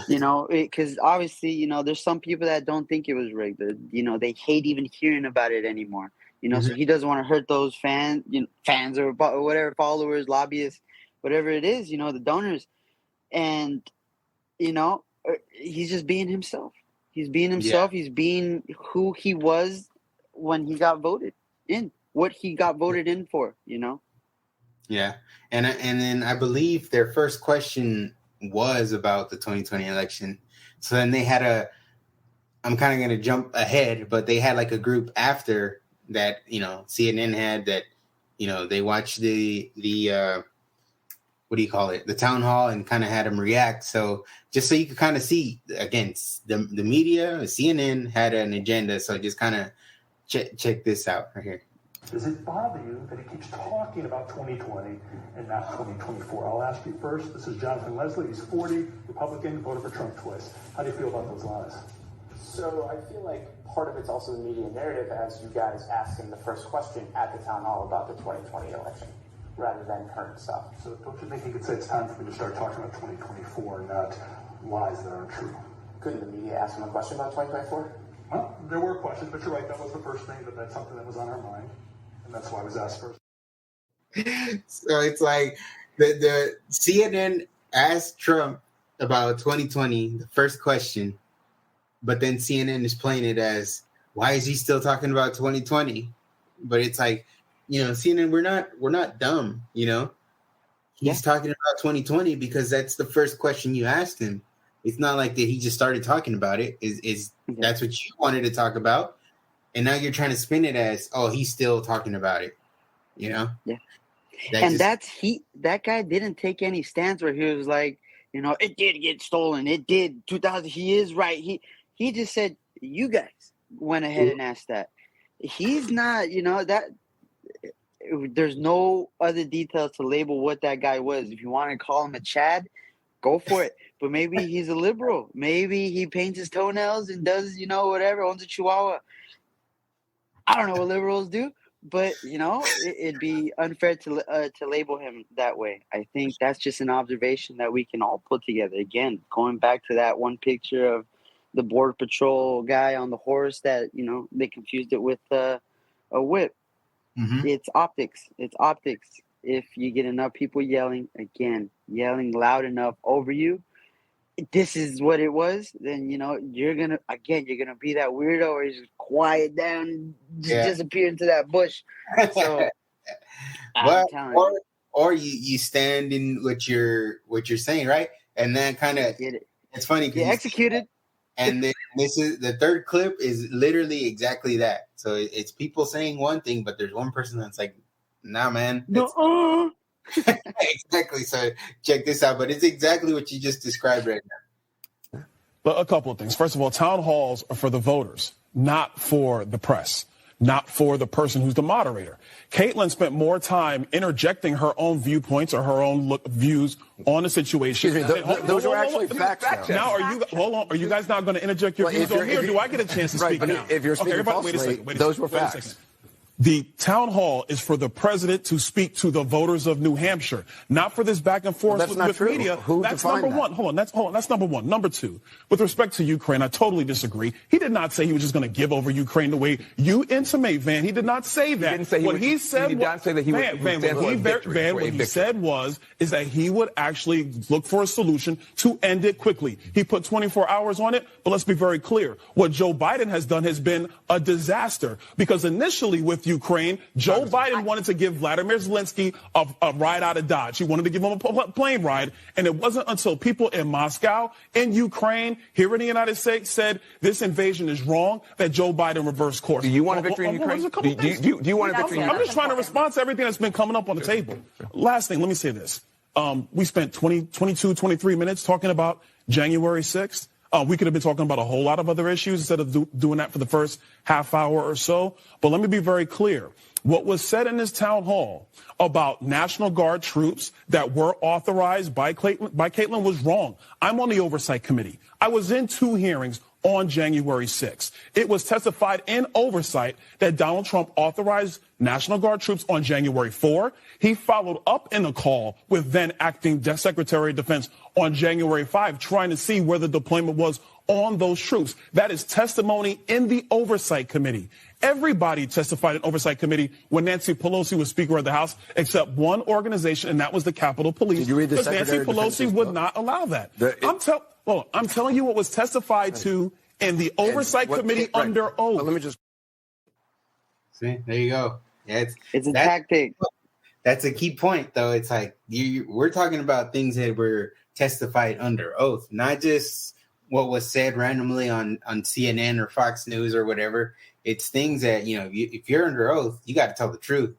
you know, because obviously, you know, there's some people that don't think it was rigged. You know, they hate even hearing about it anymore. You know, so he doesn't want to hurt those fans or whatever, followers, lobbyists, whatever it is, you know, the donors. And, you know, he's just being himself. He's being himself. Yeah. He's being who he was when he got voted in, what he got voted in for, you know? Yeah. And then I believe their first question was about the 2020 election. So then they had I'm kind of going to jump ahead, but they had like a group after that, you know, CNN had that, you know, they watched the what do you call it? The town hall and kind of had him react. So just so you could kind of see, again, the media, CNN had an agenda. So just kind of check this out right here. Does it bother you that he keeps talking about 2020 and not 2024? I'll ask you first. This is Jonathan Leslie. He's 40, Republican, voted for Trump twice. How do you feel about those lies? So I feel like part of it's also the media narrative, as you guys asked him the first question at the town hall about the 2020 election, rather than current stuff. So don't you think he could say it's time for me to start talking about 2024, not lies that aren't true? Couldn't the media ask him a question about 2024? Well, there were questions, but you're right. That was the first thing, but that's something that was on our mind. And that's why I was asked first. So it's like the CNN asked Trump about 2020, the first question, but then CNN is playing it as, why is he still talking about 2020? But it's like, you know, CNN, we're not dumb, you know. He's talking about 2020 because that's the first question you asked him. It's not like that he just started talking about it. That's what you wanted to talk about, and now you're trying to spin it as, oh, he's still talking about it, you know? Yeah. That guy didn't take any stance where he was like, you know, it did get stolen. It did 2000. He is right. He just said, you guys went ahead and asked that. He's not, you know, that there's no other details to label what that guy was. If you want to call him a Chad, go for it. But maybe he's a liberal. Maybe he paints his toenails and does, you know, whatever, owns a chihuahua. I don't know what liberals do, but, you know, it'd be unfair to label him that way. I think that's just an observation that we can all put together. Again, going back to that one picture of the Border Patrol guy on the horse that, you know, they confused it with a whip. Mm-hmm. It's optics. It's optics. If you get enough people yelling loud enough over you, this is what it was, then, you know, you're gonna be that weirdo or you just quiet down, just disappear into that bush. So or you stand in what you're saying, right? And then kind of it's funny because executed. And then this is the third clip is literally exactly that. So it's people saying one thing, but there's one person that's like, nah, man. No. Exactly. So check this out. But it's exactly what you just described right now. But a couple of things. First of all, town halls are for the voters. not for the press, not for the person who's the moderator. Caitlyn spent more time interjecting her own viewpoints or her own views on the situation. Excuse me, those are actually facts. Now, are you guys not going to interject your views on me, or do I get a chance to speak now? If you're speaking falsely, those were facts. The town hall is for the president to speak to the voters of New Hampshire, not for this back and forth with media. That's number one. Hold on. That's number one. Number two, with respect to Ukraine, I totally disagree. He did not say he was just going to give over Ukraine the way you intimate, Van. He did not say that. He didn't say what he said. He did not say that he what he said is that he would actually look for a solution to end it quickly. He put 24 hours on it, but let's be very clear. What Joe Biden has done has been a disaster, because initially with Ukraine, Joe Biden wanted to give Vladimir Zelensky a ride out of Dodge. He wanted to give him a plane ride, and it wasn't until people in Moscow, in Ukraine, here in the United States said this invasion is wrong that Joe Biden reversed course. Do you want a victory in Ukraine? Do you want a victory in Ukraine? I'm just trying to respond to everything that's been coming up on the table. Last thing, let me say this. We spent 22, 23 minutes talking about January 6th. We could have been talking about a whole lot of other issues instead of doing that for the first half hour or so. But let me be very clear. What was said in this town hall about National Guard troops that were authorized by Caitlyn was wrong. I'm on the Oversight Committee. I was in 2 hearings on January 6th. It was testified in oversight that Donald Trump authorized National Guard troops on January 4. He followed up in a call with then acting Secretary of Defense on January 5, trying to see where the deployment was on those troops. That is testimony in the Oversight Committee. Everybody testified in Oversight Committee when Nancy Pelosi was Speaker of the House, except one organization, and that was the Capitol Police. Did you read the because Nancy Pelosi would not allow that. I'm telling you what was testified to in the Oversight Committee under oath. Let me just see. There you go. Yeah, it's a tactic. That's a key point, though. It's like we're talking about things that were testified under oath, not just what was said randomly on CNN or Fox News or whatever. It's things that, if you're under oath, you got to tell the truth.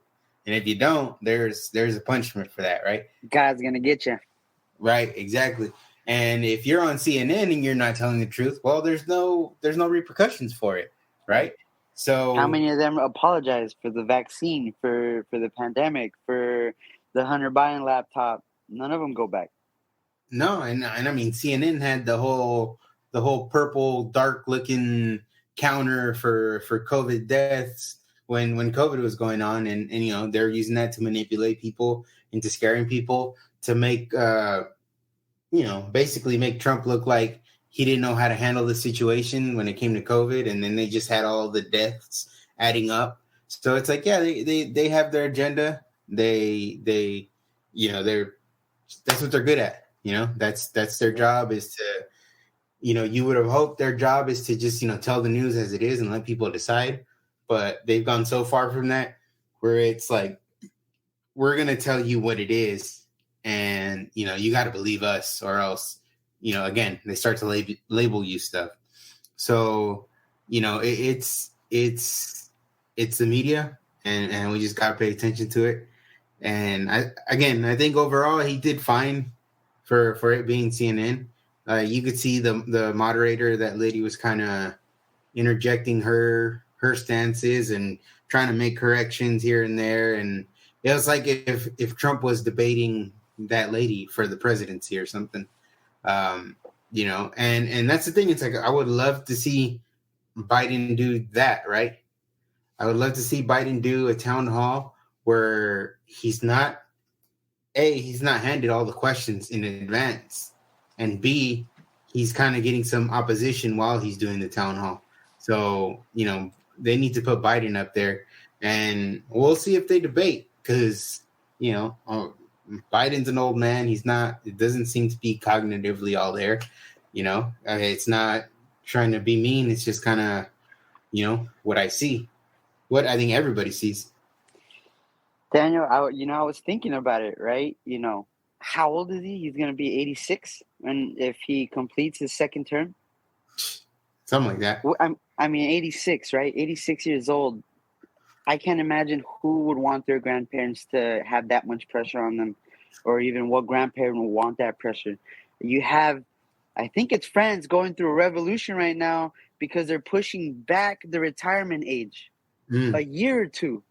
And if you don't, there's a punishment for that, right? God's going to get you. Right, exactly. And if you're on CNN and you're not telling the truth, well, there's no repercussions for it, right? So how many of them apologize for the vaccine, for the pandemic, for the Hunter Biden laptop? None of them go back. No, and I mean CNN had the whole purple dark looking counter for COVID deaths when COVID was going on, and they're using that to manipulate people into scaring people to make basically make Trump look like he didn't know how to handle the situation when it came to COVID, and then they just had all the deaths adding up. So it's like, yeah, they have their agenda. They're that's what they're good at. That's their job is to, you would have hoped their job is to just, tell the news as it is and let people decide. But they've gone so far from that where it's like, we're going to tell you what it is. And, you got to believe us, or else, again, they start to label you stuff. So, it's the media, and we just got to pay attention to it. And I think overall he did fine for it being CNN. You could see the moderator, that lady, was kind of interjecting her stances and trying to make corrections here and there. And it was like if Trump was debating that lady for the presidency or something, and that's the thing. It's like, I would love to see Biden do that, right? I would love to see Biden do a town hall where he's not handed all the questions in advance, and B, he's kind of getting some opposition while he's doing the town hall. So, they need to put Biden up there, and we'll see if they debate, because, Biden's an old man. It doesn't seem to be cognitively all there. It's not trying to be mean. It's just kind of, what I see, what I think everybody sees. Daniel, I was thinking about it, right? How old is he? He's going to be 86, and if he completes his second term? Something like that. 86, right? 86 years old. I can't imagine who would want their grandparents to have that much pressure on them, or even what grandparent would want that pressure. You have, I think it's France going through a revolution right now because they're pushing back the retirement age a year or two,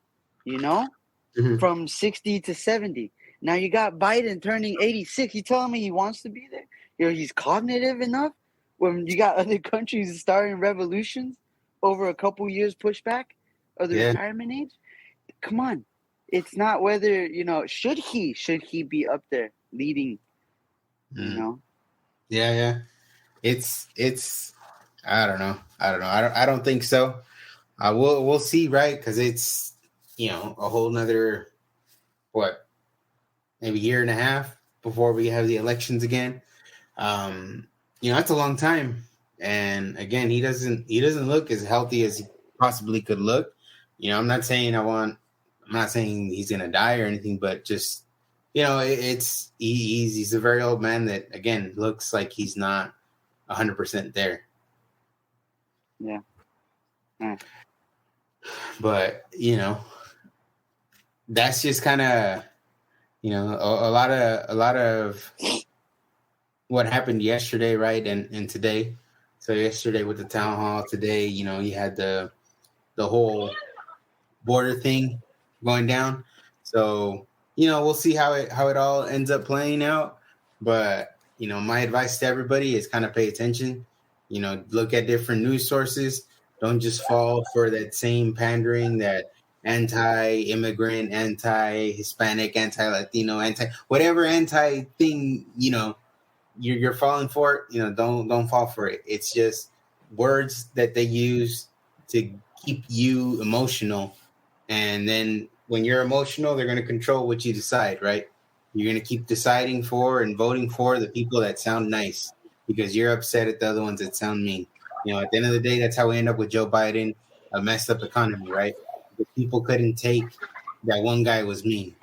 from 60 to 70. Now you got Biden turning 86. You telling me he wants to be there? He's cognitive enough when you got other countries starting revolutions over a couple years pushback of the retirement age? Come on. It's not whether, should he be up there leading, Yeah. It's I don't know. I don't think so. We'll see, right? Because it's, a whole nother, maybe year and a half before we have the elections again. That's a long time. And again, he doesn't look as healthy as he possibly could look. I'm not saying he's gonna die or anything, but just he's a very old man that again looks like he's not 100% there. Yeah. But that's just kind of a lot of what happened yesterday, right? And today. So yesterday with the town hall, today, you had the whole border thing going down. So, we'll see how it all ends up playing out. But, my advice to everybody is kind of pay attention, look at different news sources. Don't just fall for that same pandering, that anti-immigrant, anti-Hispanic, anti-Latino, whatever anti-thing, you're falling for it. Don't fall for it. It's just words that they use to keep you emotional. And then when you're emotional, they're going to control what you decide, right? You're going to keep deciding for and voting for the people that sound nice because you're upset at the other ones that sound mean. At the end of the day, that's how we end up with Joe Biden, a messed up economy, right? The people couldn't take that one guy was mean.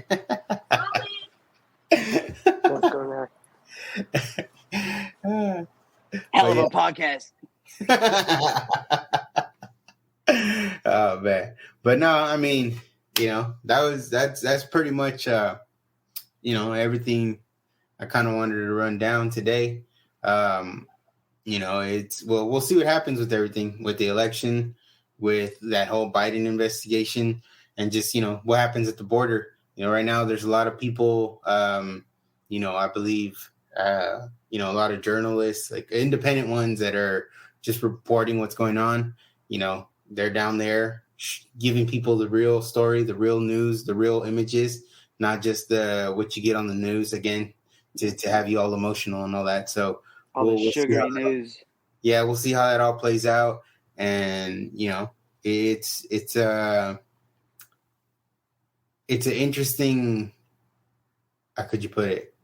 Let's go there. Hell of a podcast. Oh man. But no, I mean, that's pretty much everything I kind of wanted to run down today. We'll see what happens with everything, with the election, with that whole Biden investigation, and just what happens at the border. Right now there's a lot of people, I believe, a lot of journalists, like independent ones that are just reporting what's going on. They're down there giving people the real story, the real news, the real images, not just what you get on the news again to have you all emotional and all that. So all the sugary news. Yeah, we'll see how that all plays out. And, it's an interesting, how could you put it?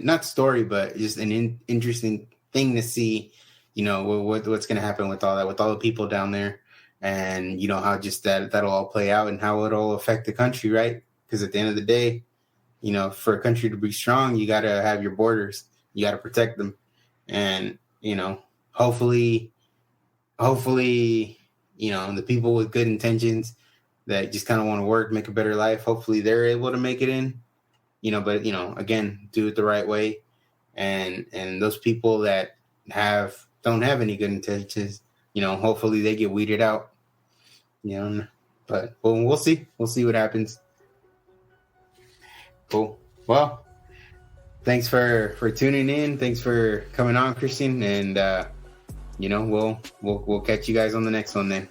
Not story, but just an interesting thing to see, what's going to happen with all that, with all the people down there, and, how just that'll all play out and how it'll affect the country, right? Because at the end of the day, for a country to be strong, you got to have your borders, you got to protect them. And, hopefully, the people with good intentions that just kind of want to work, make a better life, hopefully they're able to make it in, but, again, do it the right way. And those people that don't have any good intentions, hopefully they get weeded out, but we'll see. We'll see what happens. Cool. Well, thanks for tuning in. Thanks for coming on, Christian. And, we'll catch you guys on the next one then.